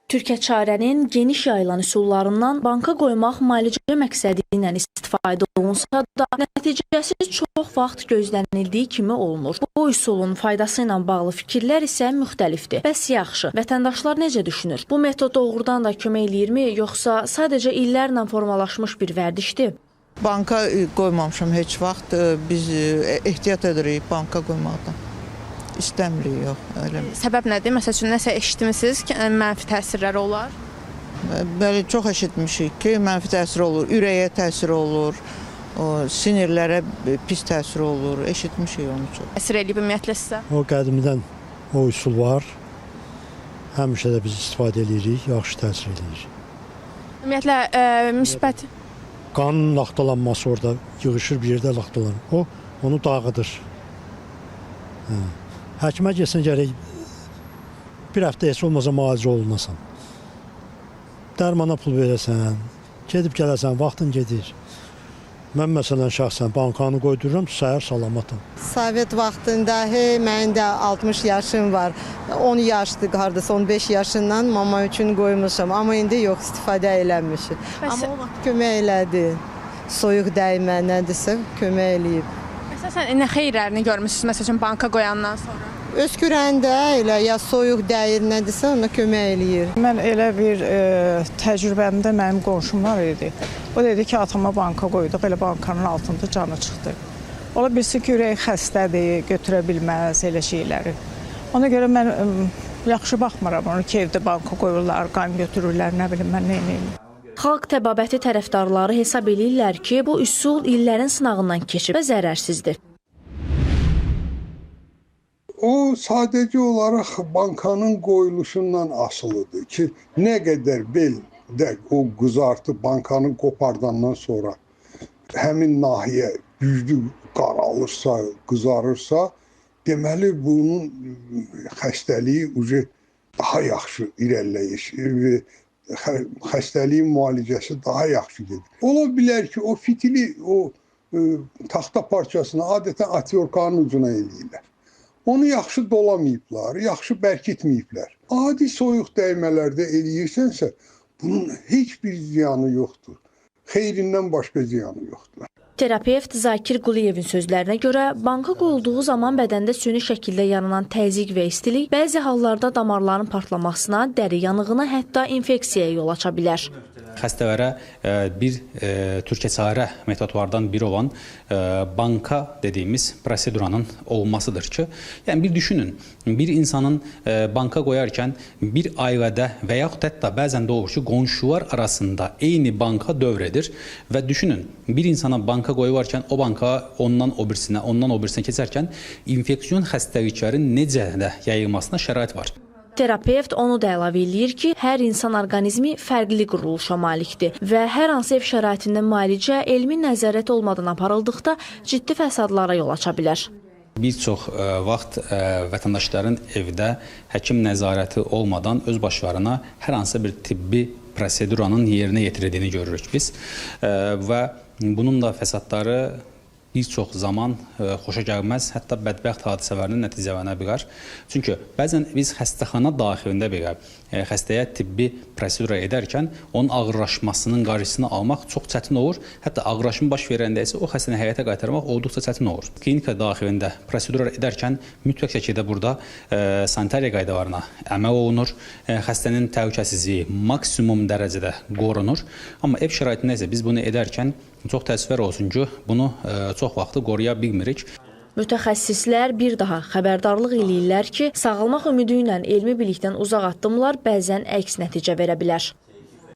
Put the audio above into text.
Türkiyə çarənin geniş yayılan üsullarından banka qoymaq müalicə məqsədi ilə istifadə olunsa da, nəticəsi çox vaxt gözlənildiyi kimi olmur. Bu üsulun faydası ilə bağlı fikirlər isə müxtəlifdir. Bəs yaxşı, vətəndaşlar necə düşünür? Bu metod doğrudan da kömək eləyirmi, yoxsa sadəcə illərlə formalaşmış bir vərdişdir? Banka qoymamışam heç vaxt. Biz ehtiyat edirik banka qoymaqdan. İstəmirik, yox. Elə. Səbəb nədir? Məsəl üçün, nəsə eşitmisiniz ki, mənfi təsirləri olar? Bəli, çox eşitmişik ki, mənfi təsir olur, ürəyə təsir olur, sinirlərə pis təsir olur. Eşitmişik onu çox. Təsir eləyib ümumiyyətlə sizə? O qədimdən o üsul var. Həmişə də biz istifadə edirik, yaxşı təsir edir. Ümumiyyətlə, müsbət... Qanın laxtalanması orada yığışır bir yerdə laxtalanır. O, onu dağıdır. Həkimə getsən gərək bir həftə heç olmasa müalicə olunasan. Dərmana pul verəsən, gedib gələsən, vaxtın gedir. Mən məsələn şəxsən bankanı qoydururam, səhər salamatam. Sovet vaxtında mənim də 60 yaşım var. 10 yaşdır, hardasa 15 yaşından mama üçün qoymuşam. Amma indi yox, istifadə eləmişim. Amma o vaxt kömək elədi. Soyuq dəymə, nədirsə kömək eləyib. Əsasən, nə xeyrlərini görmüşsünüz, məsələn, banka qoyandan sonra? Öskürəndə elə ya soyuq dəyir, nədirsə ona kömək eləyir. Mən elə bir təcrübəmdə mənim qonşum var idi. O dedi ki, atama banka qoyduq, elə bankanın altında canı çıxdı. Ola bilsin ki, ürək xəstədir, götürə bilməz elə şeyləri. Ona görə mən yaxşı baxmıram onu ki, evdə banka qoyurlar, qan götürürlər, nə bilim mən neyim. Xalq təbabəti tərəfdarları hesab edirlər ki, bu üsul illərin sınağından keçib və zərərsizdir. O sadəcə olaraq bankanın qoyuluşundan asılıdır ki, nə qədər beldə o qızartı bankanın qopardandan sonra həmin nahiyə güclü qaralırsa, qızarırsa, deməli bunun xəstəliyi daha yaxşı irəliləyir. Xəstəliyin müalicəsi daha yaxşı gedir. Ola bilər ki, o fitili, o taxta parçasını adətən atyorkanın ucuna eləyirlər. Onu yaxşı dolamayıblar, yaxşı bərkitməyiblər. Adi soyuq dəymələrdə eləyirsənsə, bunun heç bir ziyanı yoxdur. Xeyrindən başqa ziyanı yoxdur. Terapevt Zakir Quliyevin sözlərinə görə, banka qoyulduğu zaman bədəndə süni şəkildə yaranan təzyiq və istilik bəzi hallarda damarların partlamasına, dəri yanığına, hətta infeksiyaya yol aça bilər. Xəstələrə bir Türkiyə çarə metodlardan biri olan banka dediyimiz proseduranın olmasıdır ki, yəni bir düşünün, bir insanın banka qoyarkən bir ailədə və yaxud hətta bəzən də olur ki, qonşular arasında eyni banka dövr edir və düşünün, bir insana banka qoyarkən o banka ondan o birisinə keçərkən infeksiyon xəstəliklərin necə də yayılmasına şərait var. Terapevt onu da əlavə eləyir ki, hər insan orqanizmi fərqli quruluşa malikdir və hər hansı ev şəraitində müalicə elmi nəzarət olmadan aparıldıqda ciddi fəsadlara yol aça bilər. Bir çox vaxt vətəndaşların evdə həkim nəzarəti olmadan öz başlarına hər hansı bir tibbi proseduranın yerinə yetirildiyini görürük biz və bunun da fəsadları bir çox zaman xoşa gəlməz, hətta bədbəxt hadisələrin nəticələnə bilər. Çünki bəzən biz xəstəxana daxilində belə xəstəyə tibbi prosedura edərkən onun ağırlaşmasının qarşısını almaq çox çətin olur. Hətta ağırlaşma baş verəndə isə o xəstəni həyata qaytarmaq olduqca çətin olur. Klinika daxilində prosedura edərkən mütləq şəkildə burada sanitariya qaydalarına əməl olunur. Xəstənin təhlükəsizliyi maksimum dərəcədə qorunur. Amma ev şəraitində isə biz bunu edərkən çox təəssüflər olsun ki, bunu çox vaxtı qoruya bilmirik. Mütəxəssislər bir daha xəbərdarlıq eləyirlər ki, sağalmaq ümidi ilə elmi bilikdən uzaq addımlar bəzən əks nəticə verə bilər.